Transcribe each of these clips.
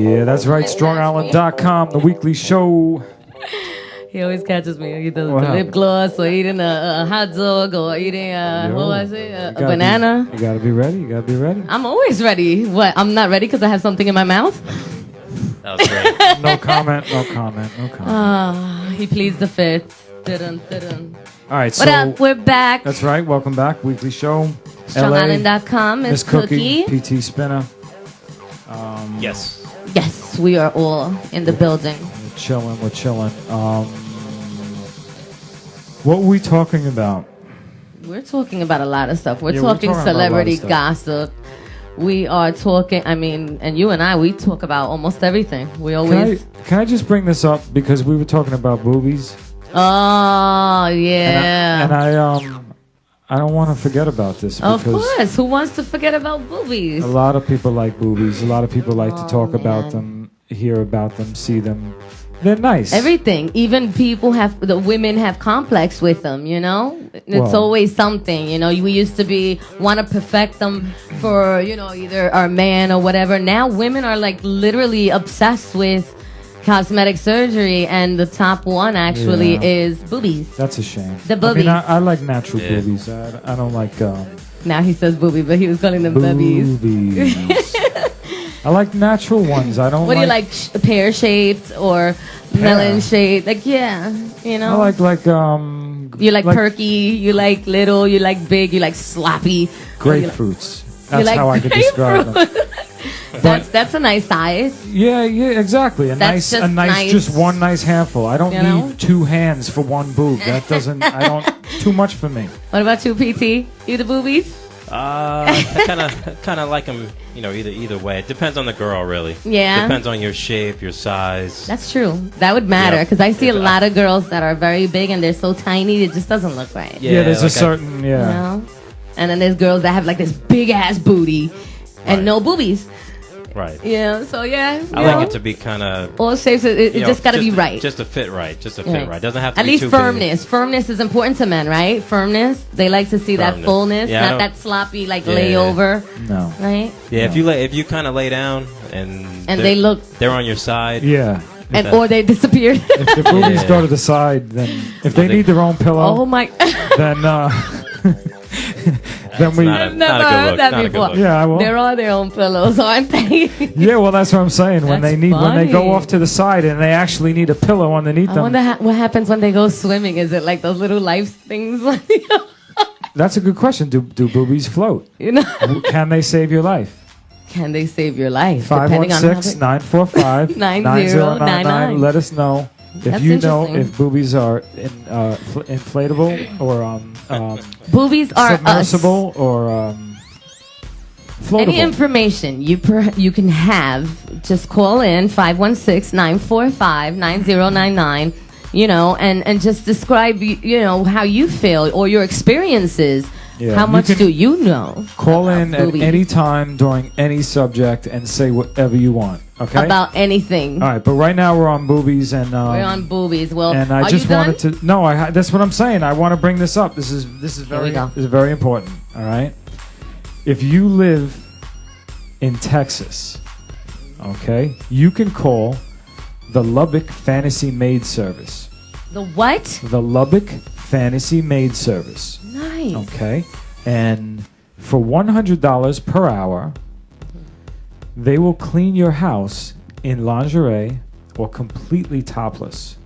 Yeah, that's right. StrongIsland.com, the weekly show. He always catches me either What the lip happened? gloss or eating a hot dog or eating what was it? A You gotta banana. You gotta be ready. You gotta be ready. I'm always ready. What? I'm not ready because I have something in my mouth? That was great. No comment. No comment. No comment. He pleads the fifth. Dun, dun. All right. What up? We're back. That's right. Welcome back. Weekly show. LA. StrongIsland.com. Miss Miss Cookie. PT Spinner. Yes. Yes, we are all in the building. We're chilling. We're chilling. What were we talking about? We're talking about a lot of stuff. We're Yeah, we're talking talking about a lot of celebrity stuff. gossip. We are talking, and you and I, we talk about almost everything. We always. Can I just bring this up because we were talking about boobies? Oh, yeah. And I don't want to forget about this Of because course. Who wants to forget about boobies? a lot of people like boobies. A lot of people like to talk about man. them, hear about them, see them. They're nice. Everything. Even the women have complex with them, you know? It's Well- always something, you know? We used to want to perfect them for, either our man or whatever. Now women are like literally obsessed with cosmetic surgery, and the top one actually Yeah. is boobies. That's a shame. The boobies. I like natural Yeah. boobies. I don't like Now he says booby, but he was calling them boobies. boobies. I like natural ones. I don't. What do you like? Pear shaped or melon shaped? Like, yeah, you know. I like You like perky, you like little, you like big, you like sloppy. grapefruits. That's like how I could describe them. That's a nice size. Yeah, exactly. That's just nice. Just one nice handful. I don't You know? need two hands for one boob. That doesn't. I don't. Too much for me. What about you, PT? You the boobies? I kind of like them, either way. It depends on the girl, really. Yeah. Depends on your shape, your size. That's true. That would matter Yeah. because I see a If lot of girls that are very big and they're so tiny it just doesn't look right. Yeah, there's a like certain. You know? And then there's girls that have like this big ass booty and Right. no boobies. Right. Yeah. So yeah. I like it to be kind of. all shapes. It just got to be right. Just to fit right. Just to fit Right. right. Doesn't have to At be least too big. firmness. Firmness is important to men, right? Firmness. They like to see that Firmness. fullness, Yeah, I not don't- that sloppy like Yeah. layover, No. right? Yeah, if you kind of lay down and they look, they're on your side. Yeah. and or they disappeared. If the boobies Yeah. go to the side, then if they need their own pillow, Oh my! then then we. not a- I've never not a good heard look, that not a good before. look. Yeah, I will. They're on their own pillows, aren't they? Yeah, well, that's what I'm saying. When That's they go funny. off to the side and they actually need a pillow underneath I them. wonder what happens when they go swimming. Is it like those little life things? That's a good question. Do boobies float? you know, Can they save your life? can they save your life? Depending on how 516-945-9099. 9099. Let us know if That's you know interesting. if boobies are inflatable or boobies are us. submersible or floatable. Any information you can have, just call in 516-945-9099, and just describe, how you feel or your experiences. Yeah, How you much can do you know Call about in at boobies? any time during any subject and say whatever you want. Okay. About anything. All right, but right now we're on boobies and We're on boobies. Well, and I are just you done? wanted to. No, that's what I'm saying. I want to bring this up. This is Here we go. very important. All right. If you live in Texas, okay, you can call the Lubbock Fantasy Maid Service. The what? The Lubbock Fantasy Maid Service. Nice. Okay, and for $100 per hour, they will clean your house in lingerie or completely topless.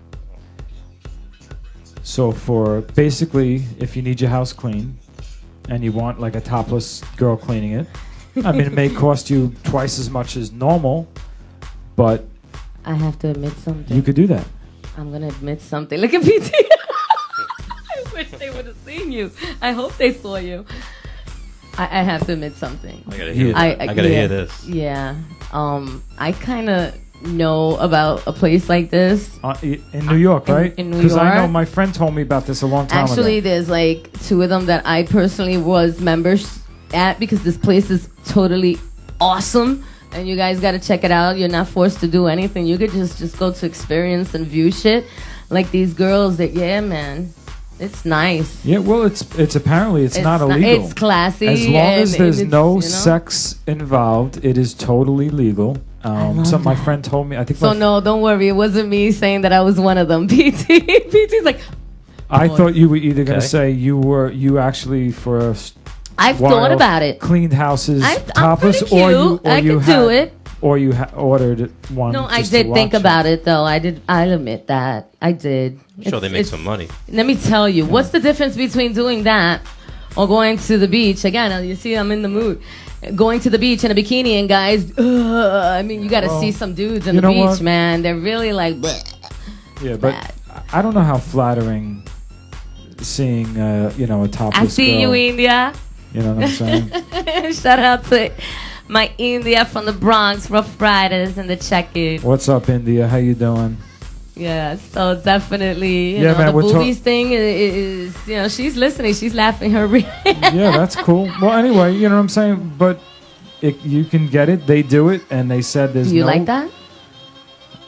So for basically, if you need your house clean and you want like a topless girl cleaning it, I mean, it may cost you twice as much as normal, but I have to admit something. you could do that. I'm gonna admit something. Look at PT. I wish they would have seen you. I hope they saw you. I have to admit something. I gotta hear. I I gotta yeah, hear this. Yeah. I kind of know about a place like this. In New York, right? in New Because I know York? my friend told me about this a long time Actually, ago. there's like 2 of them that I personally was members at because this place is totally awesome. And you guys got to check it out. You're not forced to do anything. You could just go to experience and view shit. Like these girls that, yeah, man. It's nice. Yeah, well, it's apparently it's not It's illegal. It's classy. As long as and there's it's, no you know. sex involved, it is totally legal. love So my that. friend told me. I think. So no, don't worry. It wasn't me saying that I was one of them. PT's like, I thought you were either going to Okay. say you actually for a I've while thought about it. cleaned houses I'm topless, pretty cute. I you could do had- it. or you ordered one. No, I just to did think watch about it though. I did. I'll admit that I did. I'm sure they make some money. Let me tell you, what's the difference between doing that or going to the beach? Again, you see, I'm in the mood. Going to the beach in a bikini and guys, I mean, you got to Well, see some dudes in you the know beach, what? man. They're really like, bleh. Yeah, but bad. I don't know how flattering seeing a topless I see girl. you, India. You know what I'm saying? Shout out to my India from the Bronx, Rough Riders, and the Check-In. What's up, India? How you doing? Yeah, so definitely, you Yeah, know, man, the we're boobies thing is, you know, she's listening, she's laughing her. Yeah, that's cool. Well, anyway, you know what I'm saying? But you can get it. They do it, and they said there's Do you no. like that?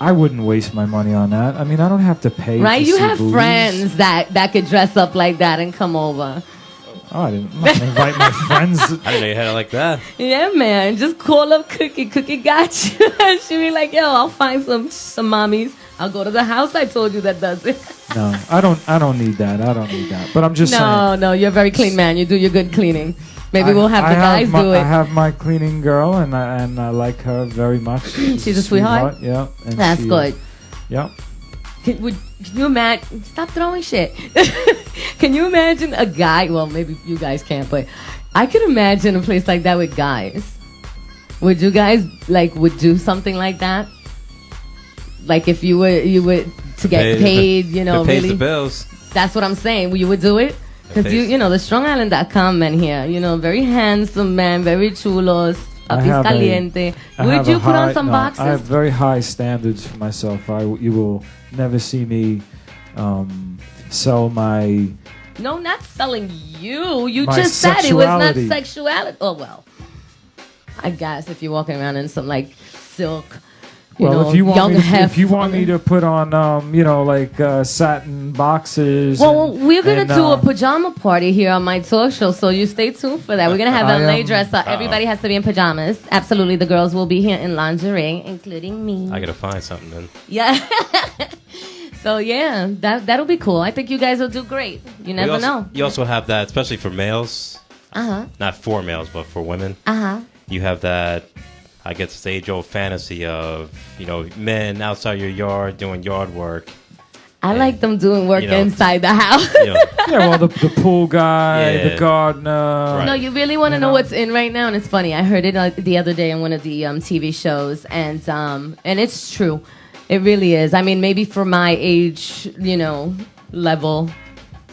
I wouldn't waste my money on that. I mean, I don't have to pay. Right? to You see have boobies. friends that could dress up like that and come over. Oh, I'm not gonna invite my friends. I didn't know you had it like that. Yeah, man. Just call up Cookie. Cookie got you. She'll be like, yo, I'll find some mommies. I'll go to the house I told you that does it. No, I don't need that. I don't need that. But I'm just saying. No, you're a very clean man. You do your good cleaning. Maybe we'll have the guys do I it. have my cleaning girl, and I like her very much. She's a sweetheart? Yeah, and That's good. Yeah. Can you imagine? Stop throwing shit. Can you imagine a guy? Well, maybe you guys can't, but I could imagine a place like that with guys. Would you guys would do something like that? Like if you would to get paid, you know, It pays really. the bills. That's what I'm saying. You would do it because pays. you know the StrongIsland.com men here. You know, very handsome man, very chulos. I Papis have a- caliente. I Would have you a put on high- some no, boxes? I have very high standards for myself. You will never see me sell my. No, not selling you. You My just said it was not sexuality. sexuality. Oh well, I guess if you're walking around in some silk, you Well, know, if you want young me, heft. if you want me to put on, satin boxes. Well, and- we're gonna and, do a pajama party here on my talk show, so you stay tuned for that. We're gonna have I LA am- dress up. Everybody has to be in pajamas. Absolutely, the girls will be here in lingerie, including me. I gotta find something then. Yeah. So yeah, that'll be cool. I think you guys will do great. You never know. You also have that, especially for males. Uh-huh. Not for males, but for women. Uh-huh. You have that, I guess, it's age-old fantasy of, men outside your yard doing yard work. I like them doing work you know, inside the house. You know, Yeah, well, the pool guy, Yeah. the gardener. Right. No, you really want to You know know? what's in right now, and it's funny. I heard it the other day on one of the TV shows, and it's true. It really is. I mean, maybe for my age, level,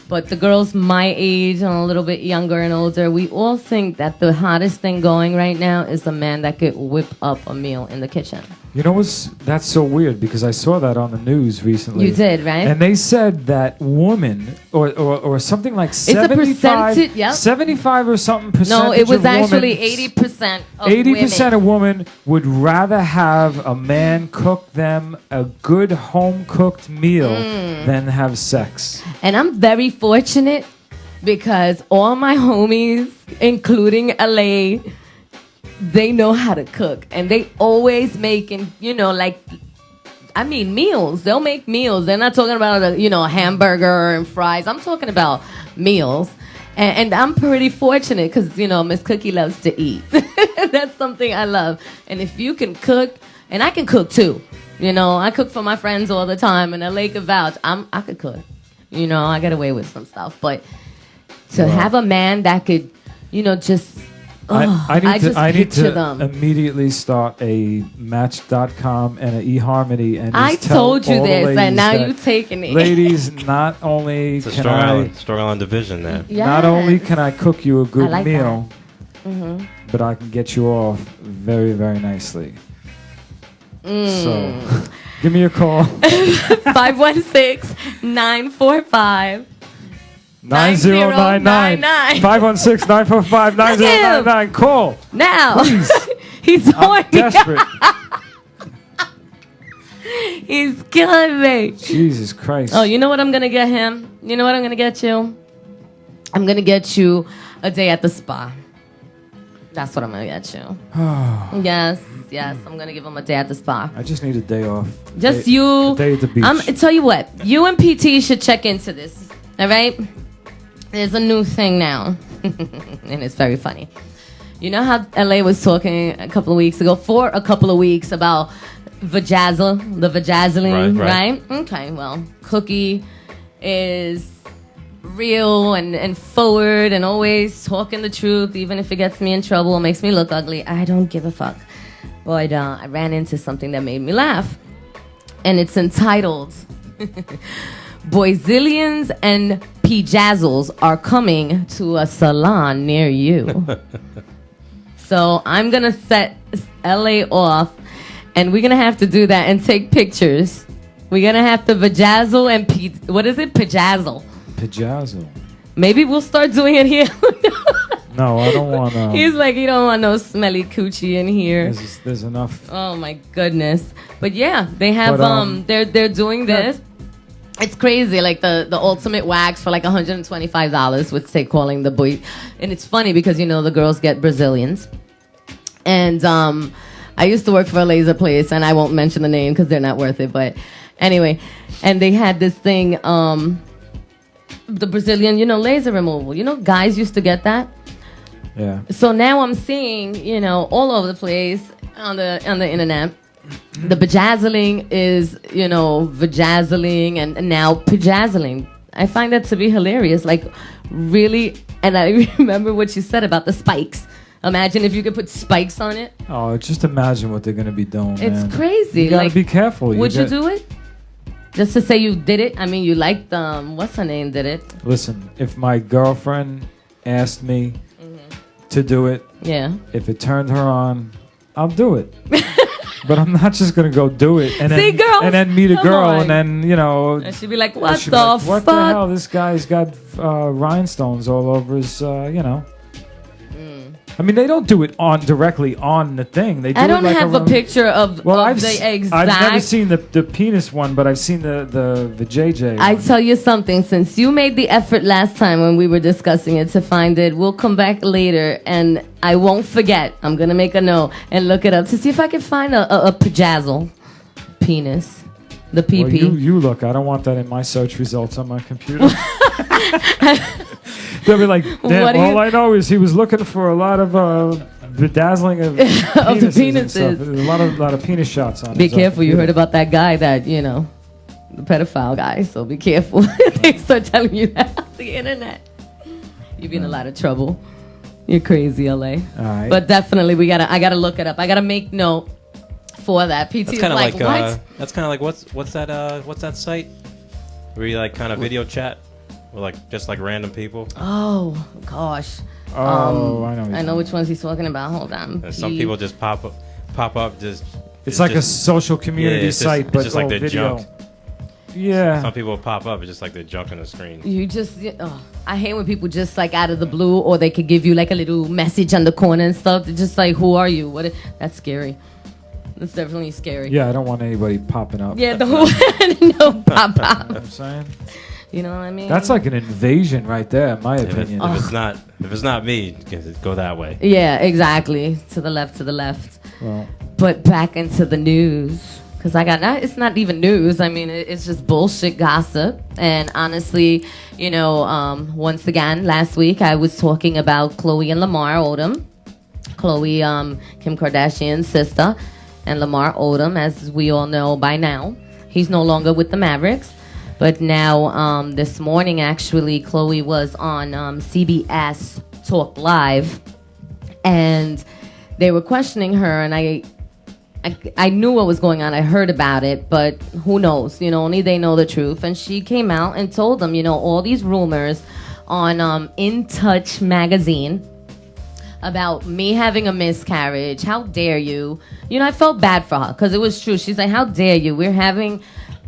but the girls my age and a little bit younger and older, we all think that the hottest thing going right now is a man that could whip up a meal in the kitchen. You know that's so weird because I saw that on the news recently. You did, right? And they said that women or something like a 75, percentage, yep. 75 or something percentage. No, it was of actually women, 80% of 80% women. of women would rather have a man cook them a good home cooked meal than have sex. And I'm very fortunate because all my homies, including LA, they know how to cook. And they always making, meals. They'll make meals. They're not talking about, a hamburger and fries. I'm talking about meals. And I'm pretty fortunate because, Miss Cookie loves to eat. That's something I love. And if you can cook, and I can cook too. I cook for my friends all the time, and LA could vouch. I could cook. I get away with some stuff. But to have a man that could, just... I need picture to them. immediately start a Match.com and an eHarmony and I just tell told you all the this, ladies and now that, you're taking it. Ladies, not only it's a can Strong Island division there. not only can I cook you a good like meal, Mm-hmm. but I can get you off very, very nicely. So, give me a call. 516-945. 9099 516-945-9099. Call. Now. Please. He's I'm horny. desperate. He's killing me. Jesus Christ. Oh, you know what I'm going to get him? You know what I'm gonna get you? I'm gonna get you a day at the spa. That's what I'm gonna get you. Yes, I'm gonna give him a day at the spa. I just need a day off. Just day, you. A day at the beach. I tell you what, you and PT should check into this. All right? There's a new thing now, and it's very funny. You know how LA was talking a couple of weeks ago, for a couple of weeks, about vajazzle, the vajazzling, right? Okay, well, Cookie is real and forward and always talking the truth, even if it gets me in trouble or makes me look ugly. I don't give a fuck. But I ran into something that made me laugh, and it's entitled Boyzillions and P-Jazzles are coming to a salon near you. So I'm going to set LA off, and we're going to have to do that and take pictures. We're going to have to vajazzle and what is it? Pajazzle. Pajazzle. Maybe we'll start doing it here. No, I don't want to. He's like, you don't want no smelly coochie in here. There's enough. Oh my goodness. But yeah, they have But, they're doing this. It's crazy, like the ultimate wax for like $125, which they calling the boy. And it's funny because the girls get Brazilians. And I used to work for a laser place, and I won't mention the name because they're not worth it. But anyway, and they had this thing, the Brazilian, laser removal. Guys used to get that. Yeah. So now I'm seeing, all over the place on the internet. The bejazzling is, vajazzling and now pajazzling. I find that to be hilarious. Like, really. And I remember what you said about the spikes. Imagine if you could put spikes on it. Oh, just imagine what they're going to be doing, It's man. crazy. You got to be careful. Would you do it? Just to say you did it? I mean, you liked, what's her name did it? Listen, if my girlfriend asked me to do it, Yeah. if it turned her on, I'll do it. But I'm not just going to go do it and See, girls, and then meet a come girl on. and then, And she'd be like, what she'd the be like, what fuck? the hell? This guy's got rhinestones all over his, I mean, they don't do it directly on the thing. They do I don't it like have a around- picture of I've the exact. I've never seen the penis one, but I've seen the JJ I one. tell you something, since you made the effort last time when we were discussing it to find it, we'll come back later and I won't forget. I'm going to make a note and look it up to see if I can find a pajazzle penis. The PP. Well, you look. I don't want that in my search results on my computer. They'll be like, damn, What do all you- I know is he was looking for a lot of bedazzling of, Of the penises and stuff. penises. There's a lot of penis shots on Be his, careful. You computer. heard about that guy that, the pedophile guy. So be careful. They start telling you that on the internet. You'd be in a lot of trouble. You're crazy, LA. All right. But definitely, I gotta look it up. I gotta make note for that. PT That's is kind of like, like, what? that's kind of like what's that site where you like kind of video chat with like just like random people. Oh gosh. Oh, I know. what I you're know which ones he's talking about. Hold on. And some people just pop up just. It's like a just, social community it's just- site, it's but just like all their video. junk. Yeah. Some people pop up, it's just like they're junk on the screen. You just, I hate when people just like out of the blue, or they could give you like a little message on the corner and stuff. They're just like, who are you? That's scary. That's definitely scary. Yeah, I don't want anybody popping up. Yeah, the whole no pop You know pop. what I'm saying? You know what I mean? That's like an invasion right there, in my If opinion. it's not me, go that way. Yeah, exactly. To the left. Well, But back into the news. Because it's not even news. I mean, it's just bullshit gossip. And honestly, once again, last week I was talking about Khloe and Lamar Odom. Khloe, Kim Kardashian's sister, and Lamar Odom, as we all know by now. He's no longer with the Mavericks. But now, this morning, actually, Khloe was on CBS Talk Live. And they were questioning her, and I knew what was going on. I heard about it, but who knows? Only they know the truth. And she came out and told them, all these rumors on In Touch magazine about me having a miscarriage. How dare you? I felt bad for her because it was true. She's like, how dare you? We're having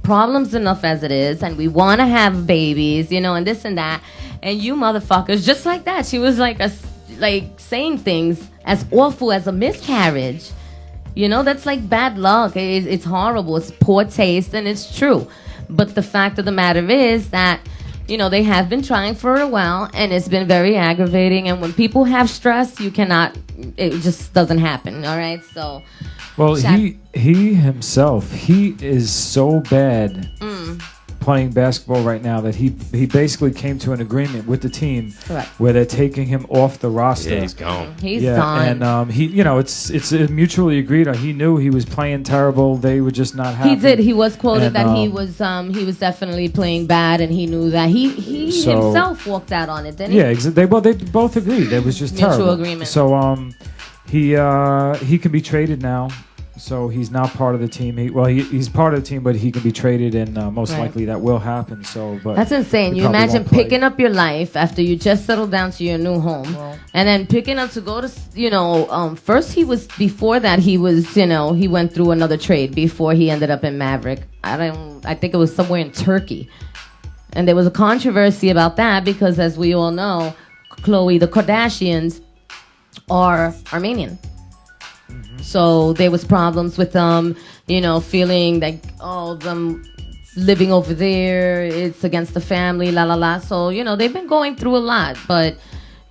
problems enough as it is, and we want to have babies, and this and that. And you motherfuckers, just like that. She was like saying things as awful as a miscarriage. That's like bad luck. It's horrible. It's poor taste, and it's true. But the fact of the matter is that, you know, they have been trying for a while, and it's been very aggravating. And when people have stress, you cannot, it just doesn't happen. All right, so. Well, Shaq- he himself, he is so bad playing basketball right now that he basically came to an agreement with the team Correct. where they're taking him off the roster. Yeah, he's gone. He's gone. And he, you know, it's mutually agreed on. He knew he was playing terrible. They were just not happy. He did. He was quoted And, that he was definitely playing bad, and he knew that. He So- himself walked out on it, didn't he? Yeah, they both agreed. It was just Mutual terrible. agreement. So he can be traded now. So he's not part of the team. He's part of the team, but he can be traded, and most Right. likely that will happen. So, but That's insane. he You probably imagine won't play. picking up your life after you just settled down to your new home, and then picking up to go to, first before that he was, he went through another trade before he ended up in Maverick. I think it was somewhere in Turkey. And there was a controversy about that because, as we all know, Khloe, the Kardashians are Armenian. So there was problems with them, feeling like, them living over there, it's against the family, la la la. So, they've been going through a lot, but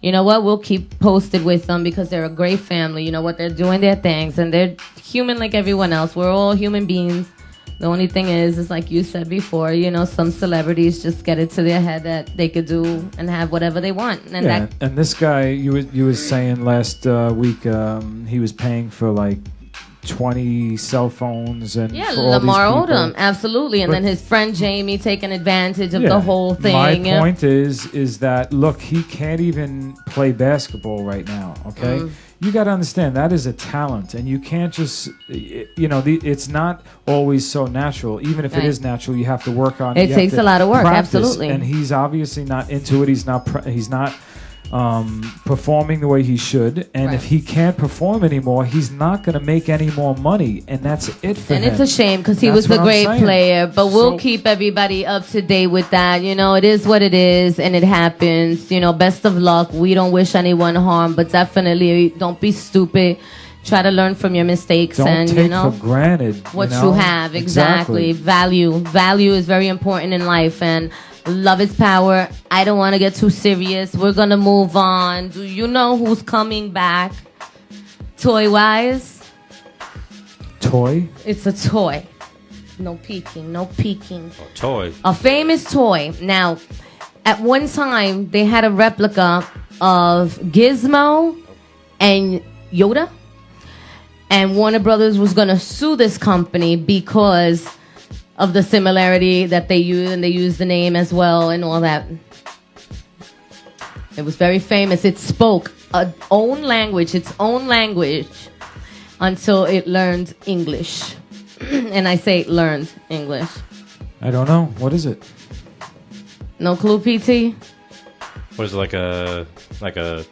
you know what? We'll keep posted with them because they're a great family. You know what? They're doing their things, and they're human like everyone else. We're all human beings. The only thing is like you said before, some celebrities just get it to their head that they could do and have whatever they want. And Yeah, and this guy, you was saying last week, he was paying for like 20 cell phones and yeah, for all Lamar these people. Odom, absolutely. And But- then his friend Jamie taking advantage of Yeah. the whole thing. My yeah. point is that look, he can't even play basketball right now. Okay, you got to understand that is a talent, and you can't just it's not always so natural. Even if Right. it is natural, you have to work on it. It You have takes to a lot of work, practice, absolutely. And he's obviously not into it. He's not performing the way he should, and Right. if he can't perform anymore, he's not going to make any more money, and that's it for And him. it's a shame because he That's was a what I'm great saying. player. But we'll So- keep everybody up to date with that. It is what it is, and it happens. Best of luck. We don't wish anyone harm, but definitely don't be stupid. Try to learn from your mistakes, Don't and take for granted what you you have. Exactly. Value is very important in life, and love is power. I don't want to get too serious. We're gonna move on. Do you know who's coming back? Toy wise, Toy. it's a toy. No peeking. No peeking. Toy. A famous toy. Now, at one time, they had a replica of Gizmo and Yoda. And Warner Brothers was going to sue this company because of the similarity that they use, and they used the name as well and all that. It was very famous. It spoke its own language, until it learned English. And I say learned English. I don't know. What is it? No clue, PT? Was it like a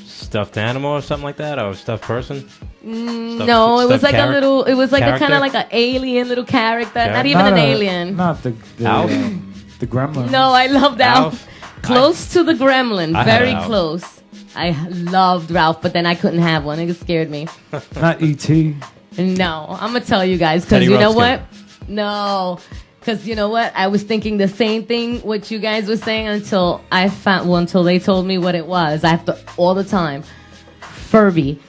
stuffed animal or something like that, or a stuffed person? No, it was stuffed like character? it was like a kind Character? of like an alien little character. Not Character? even an Not alien. Not the Alf? the gremlin. No, I loved Alf. Alf? Close to the gremlin. I had Very Alf. close. I loved Ralph, but then I couldn't have one. It scared me. Not E.T. No, I'm going to tell you guys because Teddy you know Ruxpin. what? No. Because you know what? I was thinking the same thing what you guys were saying until until they told me what it was. I have to all the time. Furby.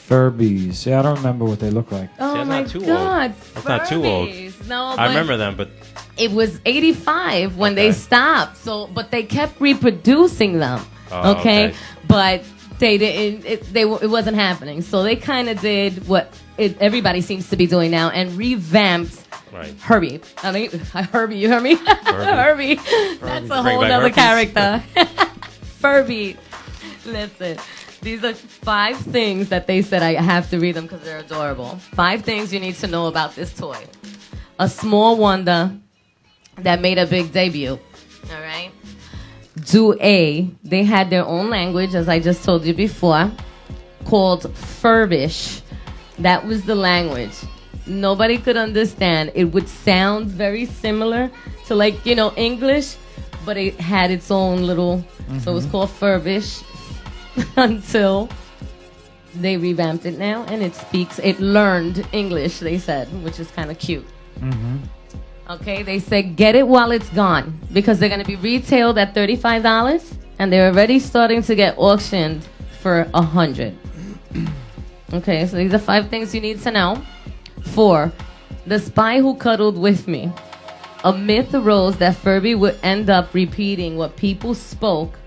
Furbies. Yeah, I don't remember what they look like. Oh that's my not too old. God. That's not too old. Furbies. No, I but remember them, but it was 85 when they Okay. stopped. So, but they kept reproducing them. Oh, okay? okay. But they didn't. It wasn't happening. So they kind of did what everybody seems to be doing now and revamped right. Herbie. I mean, Herbie. You heard me? Herbie. That's a Bring whole back other herpes. character. Furby. Listen. These are 5 things that they said I have to read them because they're adorable. 5 things you need to know about this toy. A small wonder that made a big debut. All right. They had their own language, as I just told you before, called Furbish. That was the language. Nobody could understand. It would sound very similar to English, but it had its own little, so it was called Furbish until they revamped it now, and it learned English, they said, which is kind of cute. Okay, they said get it while it's gone because they're going to be retailed at $35 and they're already starting to get auctioned for $100. Okay, so these are 5 things you need to know. 4, The Spy Who Cuddled With Me. A myth arose that Furby would end up repeating what people spoke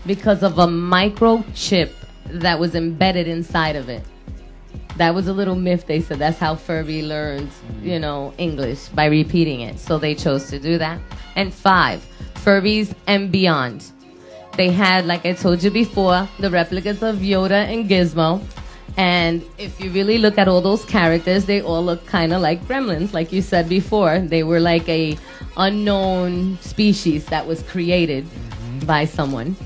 because of a microchip that was embedded inside of it. That was a little myth. They said that's how Furby learned, English, by repeating it. So they chose to do that. And 5, Furbies and Beyond. They had, like I told you before, the replicas of Yoda and Gizmo. And if you really look at all those characters, they all look kind of like gremlins, like you said before. They were like a unknown species that was created by someone.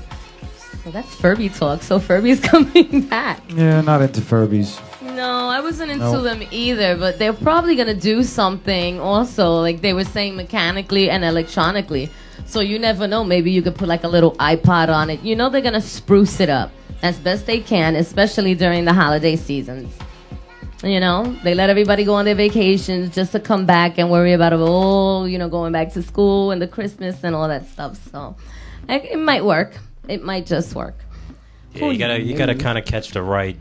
So that's Furby talk. So Furby's coming back. Yeah, not into Furbies. No, I wasn't into them either, but they're probably going to do something also, like they were saying, mechanically and electronically. So you never know. Maybe you could put like a little iPod on it. They're going to spruce it up as best they can, especially during the holiday seasons. They let everybody go on their vacations just to come back and worry about going back to school and the Christmas and all that stuff. So it might work. It might just work. Yeah, you gotta kind of catch the right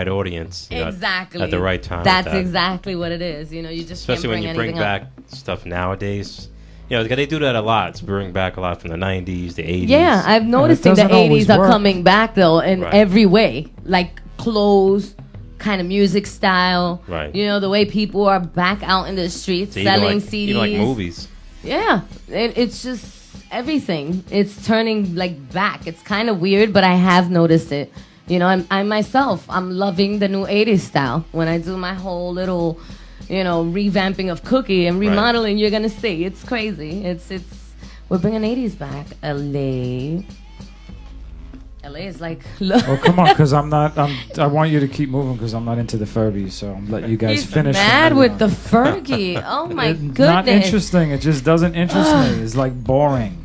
audience. Exactly. At the right time. That's exactly what it is. You just especially when you bring back stuff nowadays. They do that a lot. It's bring back a lot from the 90s, the 80s. Yeah, I've noticed the 80s are coming back, though, in every way. Like clothes, kind of music style. Right. The way people are back out in the streets selling CDs. Even like movies. Yeah. It's just everything. It's turning back. It's kind of weird, but I have noticed it. I myself, I'm loving the new 80s style. When I do my whole little... revamping of Cookie and remodeling, you're gonna see it's crazy. It's we're bringing 80s back. LA is like oh, come on, because I want you to keep moving because I'm not into the Furbies, so I'm letting you guys finish. Mad with the Fergie. Oh my goodness. Not interesting. It just doesn't interest me. It's like boring.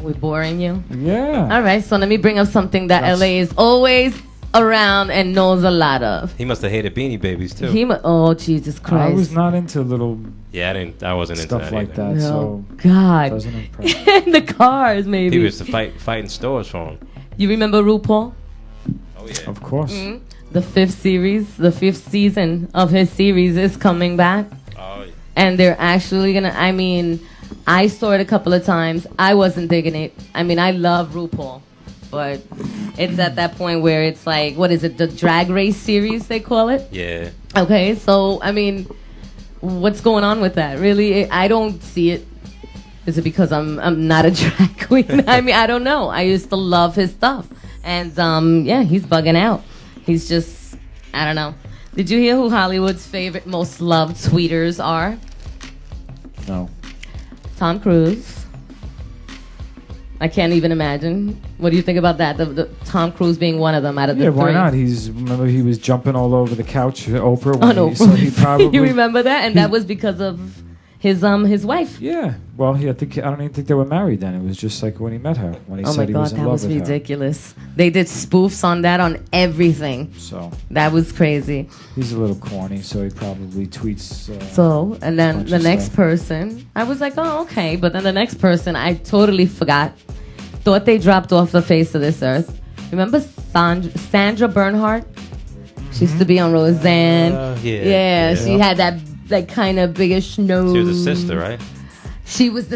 We're boring you? Yeah. All right, so let me bring up something that LA is always around and knows a lot of. He must have hated Beanie Babies too. Oh Jesus Christ! I was not into little. Yeah, I wasn't into stuff that like either. that. So God, doesn't impress. The cars maybe. He was to fighting stores for him. You remember RuPaul? Oh yeah, of course. Mm-hmm. The 5th season of his series is coming back. Oh yeah. And they're actually gonna. I saw it a couple of times. I wasn't digging it. I love RuPaul. But it's at that point where it's like, what is it, the Drag Race series, they call it? Yeah. Okay, so, what's going on with that? Really, I don't see it. Is it because I'm not a drag queen? I don't know. I used to love his stuff. And, he's bugging out. He's just, I don't know. Did you hear who Hollywood's favorite, most loved tweeters are? No. Tom Cruise. I can't even imagine. What do you think about that? The Tom Cruise being one of them out of the 3. Yeah, why not? Remember he was jumping all over the couch, Oprah. So he probably. You remember that? And that was because of his wife. Yeah. Well, I don't even think they were married then. It was just like when he met her, when he said he was in love with her. Oh my God, that was ridiculous. They did spoofs on that on everything. So that was crazy. He's a little corny, so he probably tweets. And then the next person, I was like, oh, okay. But then the next person, I totally forgot. Thought they dropped off the face of this earth. Remember Sandra Bernhard? She used to be on Roseanne. Yeah, she had that kind of biggish nose. She was the sister, right? She was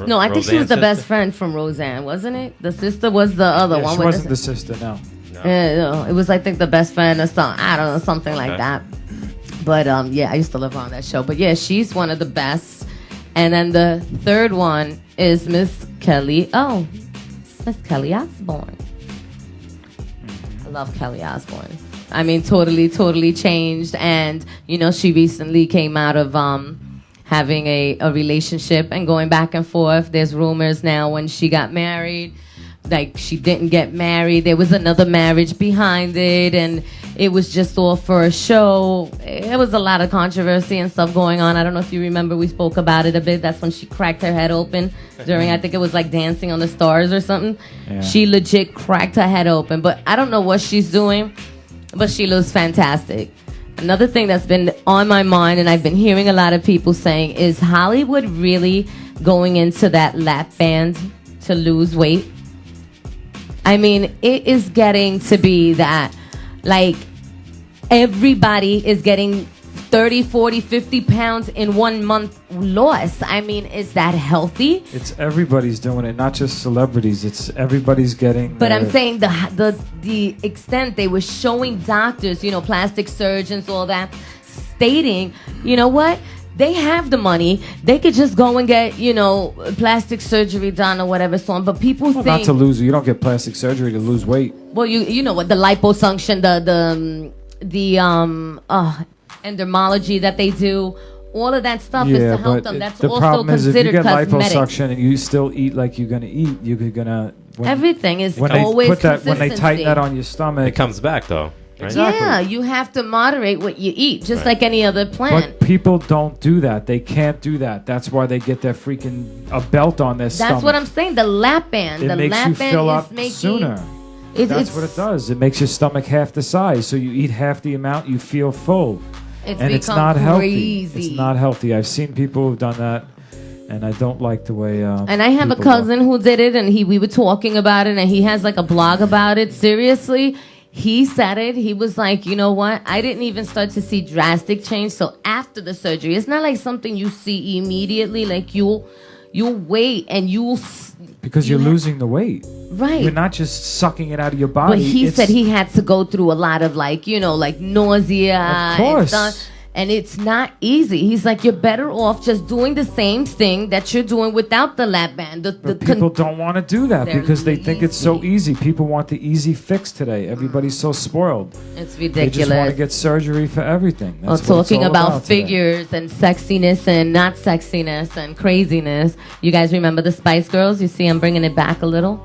no, I think she was the best friend from Roseanne, wasn't it? The sister was the other one. She wasn't the sister, no. Yeah, no, it was, I think, the best friend or something. I don't know, something like that. But, I used to love her on that show. But, yeah, she's one of the best. And then the third one is Miss Kelly. Oh, Miss Kelly Osbourne. I love Kelly Osbourne. Totally changed. And, she recently came out of having a relationship and going back and forth. There's rumors now when she got married. Like, she didn't get married. There was another marriage behind it, and it was just all for a show. There was a lot of controversy and stuff going on. I don't know if you remember, we spoke about it a bit. That's when she cracked her head open during, I think it was like Dancing on the Stars or something. Yeah. She legit cracked her head open, but I don't know what she's doing, but she looks fantastic. Another thing that's been on my mind, and I've been hearing a lot of people saying, is Hollywood really going into that lap band to lose weight? I mean, it is getting to be that, like, everybody is getting 30, 40, 50 pounds in 1 month loss. I mean, is that healthy? It's everybody's doing it, not just celebrities. It's everybody's getting. But I'm saying the extent they were showing doctors, you know, plastic surgeons, all that, stating, you know what? They have the money. They could just go and get, you know, plastic surgery done or whatever so on. But people think not to lose. You don't get plastic surgery to lose weight. Well, you know what, the liposuction, the endermology that they do, all of that stuff is to help them. That's the also problem is if you considered get cosmetic. liposuction and you still eat like you're gonna eat, you're gonna Everything is when always they put that when they tighten consistency. that on your stomach. It comes back though. Right? Exactly. Yeah, you have to moderate what you eat, just like any other plant. But people don't do that. They can't do that. That's why they get their freaking a belt on their stomach. That's what I'm saying. The lap band. It The makes lap you band fill is up making sooner. It's That's what it does. It makes your stomach half the size, so you eat half the amount, you feel full. It's And become it's not healthy. crazy. It's not healthy. I've seen people who've done that, and I don't like the way. And I have a people cousin who did it, and we were talking about it, and he has like a blog about it. Seriously, he said it. He was like, you know what? I didn't even start to see drastic change. So after the surgery, it's not like something you see immediately. Like you'll wait and because you're losing the weight. Right. You're not just sucking it out of your body. But he said he had to go through a lot of like, you know, like nausea. Of course. And it's not easy. He's like, you're better off just doing the same thing that you're doing without the lap band. But people don't want to do that They're because they think it's so easy. People want the easy fix today. Everybody's so spoiled. It's They ridiculous. just want to get surgery for everything. Well, That's what it's talking all about today. figures and sexiness and not sexiness and craziness. You guys remember the Spice Girls? You see, I'm bringing it back a little.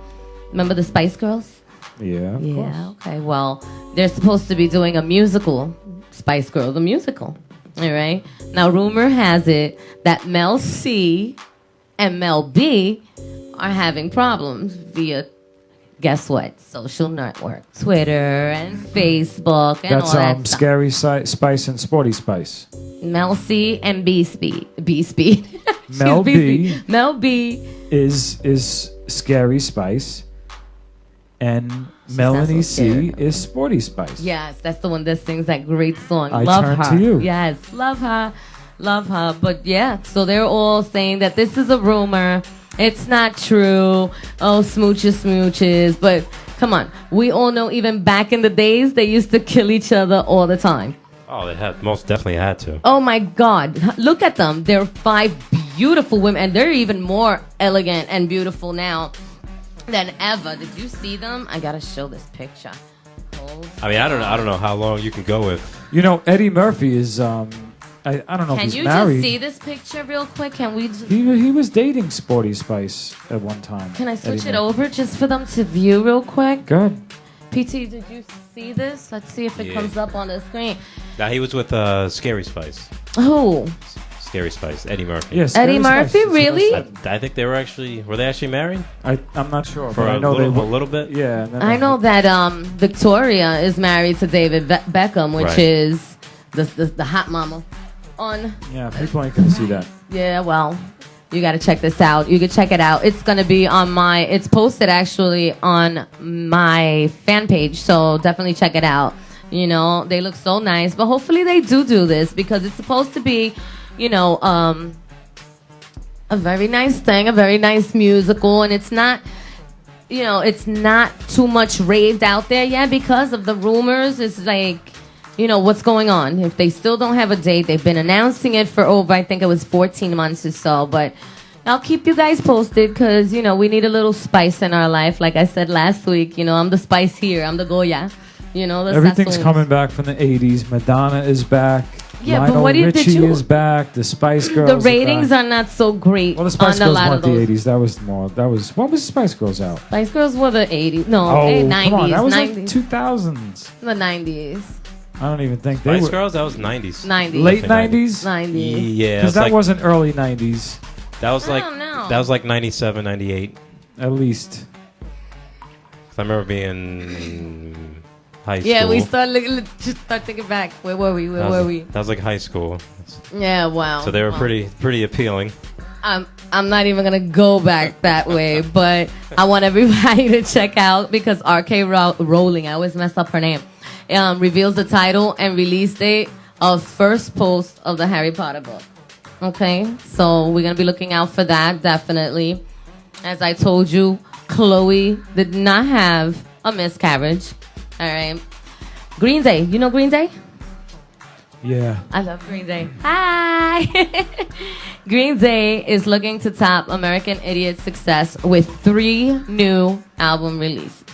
Remember the Spice Girls? Yeah. Of course. Yeah. Okay. Well, they're supposed to be doing a musical, Spice Girl, the musical. All right. Now, rumor has it that Mel C and Mel B are having problems via, guess what? Social network, Twitter and Facebook and That's all that stuff. Scary Spice and Sporty Spice. Mel C and B Speed. B Speed. She's Mel B. Speed. Mel B. is Scary Spice, and Melanie not so C scary. is Sporty Spice. Yes, that's the one that sings that great song. I Love Turn her. to You. Yes, love her. Love her. But yeah, so they're all saying that this is a rumor. It's not true. Oh, smooches. But come on. We all know even back in the days, they used to kill each other all the time. Oh, they had most definitely had to. Oh my God. Look at them. They're 5 beautiful women, and they're even more elegant and beautiful now than ever. Did you see them? I gotta show this picture. I mean, I don't know how long you can go with. You know, Eddie Murphy is. I don't know if Can he's you married. just see this picture real quick? Can we just... He was dating Sporty Spice at one time. Can I switch Eddie it Murphy. over just for them to view real quick? Good. PT, did you see this? Let's see if it Yeah. comes up on the screen. Now he was with Scary Spice. Oh, Scary Spice, Eddie Murphy. Yes. Eddie Murphy, really? I think they were they actually married I'm not sure, for but I a know little bit. Yeah. and then I know that Victoria is married to David Beckham, which Right. is the hot mama. Yeah, people ain't gonna see that. Yeah, well, you got to check this out. You can check it out. It's going to be on it's posted actually on my fan page. So definitely check it out. You know, they look so nice, but hopefully they do this because it's supposed to be, you know, a very nice thing, a very nice musical. And it's not, you know, it's not too much raved out there yet because of the rumors. It's like, you know, what's going on. If they still don't have a date, they've been announcing it for over, I think it was 14 months or so. But I'll keep you guys posted because, you know, we need a little spice in our life. Like I said last week, you know, I'm the spice here. I'm the Goya. You know, the Everything's sazon. coming back from the 80s. Madonna is back. Yeah, but Lionel what did Richie you- is back. The Spice Girls The ratings are back. are not so great Well, the Spice on a Girls lot weren't of the those. 80s. When was Spice Girls out? Spice Girls were the 80s. No, Oh, 90s. come on. That was 90s. like 2000s. The 90s. I don't even think they Spice were. Girls, that was 90s. 90s. Late Definitely 90s? 90s. Yeah, Because it's that like, wasn't early 90s, that was I like don't know. that was like 97, 98. at least. 'Cause I remember being high school. Yeah, we just start thinking back. Where were we? Where were we? That was like high school. Yeah, wow. So they were wow. pretty appealing. I'm not even gonna go back that way, but I want everybody to check out because RK Rowling, I always mess up her name, reveals the title and release date of first post of the Harry Potter book. Okay, so we're gonna be looking out for that definitely. As I told you, Chloe did not have a miscarriage. All right, Green Day. You know Green Day? Yeah. I love Green Day. Hi! Green Day is looking to top American Idiot's success with 3 new album releases.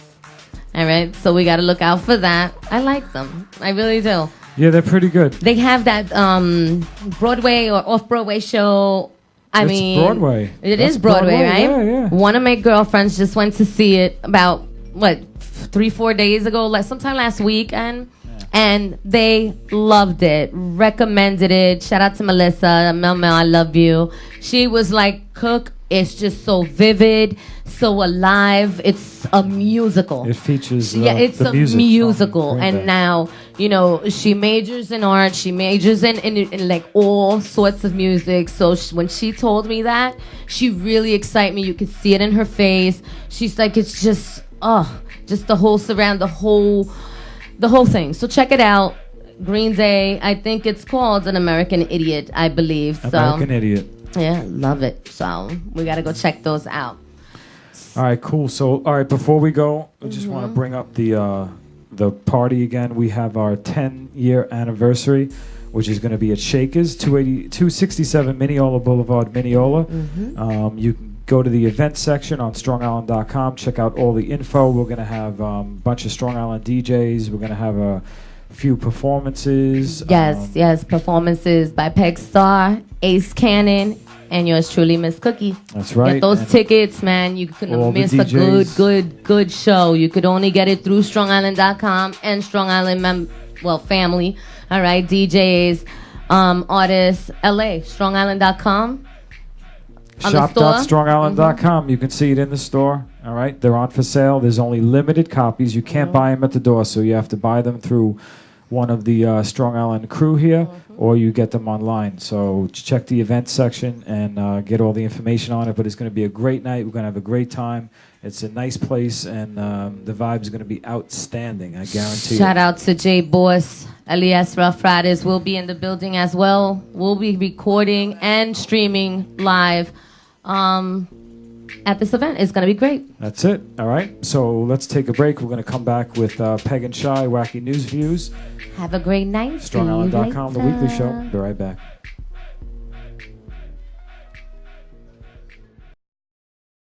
All right, so we got to look out for that. I like them. I really do. Yeah, they're pretty good. They have that Broadway or off-Broadway show. It's Broadway. It That's is Broadway, right? Yeah, yeah. One of my girlfriends just went to see it about, 3-4 days ago, sometime last week, and they loved it, recommended it. Shout out to Melissa. Mel, I love you. She was like, Cook, it's just so vivid, so alive. It's a musical. It features it's the a musical. And now, she majors in art. She majors in like all sorts of music. So when she told me that, she really excited me. You could see it in her face. She's like, it's just the whole surround, the whole thing. So check it out. Green Day. I think it's called An American Idiot, I believe. American Idiot. Yeah, love it. So we got to go check those out. All right, cool. So, all right, before we go, I just want to bring up the party again. We have our 10-year anniversary, which is going to be at Shakers, 267 Mineola Boulevard, Mineola. You can go to the event section on StrongIsland.com. Check out all the info. We're going to have a bunch of Strong Island DJs. We're going to have a few performances. Yes, performances by Peg Star, Ace Cannon, and yours truly, Miss Cookie. That's right. Get those tickets, man. You couldn't miss a good show. You could only get it through StrongIsland.com and Strong Island family. All right, DJs, artists, LA, StrongIsland.com. Shop.StrongIsland.com. You can see it in the store. All right, they're on for sale. There's only limited copies. You can't buy them at the door, so you have to buy them through one of the Strong Island crew here, or you get them online. So check the event section and get all the information on it. But it's going to be a great night. We're going to have a great time. It's a nice place, and the vibes are going to be outstanding. I guarantee. Shout out to Jay Boss, Elias Rough Riders will be in the building as well. We'll be recording and streaming live at this event. It's going to be great. That's it. All right. So let's take a break. We're going to come back with Peg and Shy, Wacky News Views. Have a great night. StrongIsland.com, the weekly show. Be right back.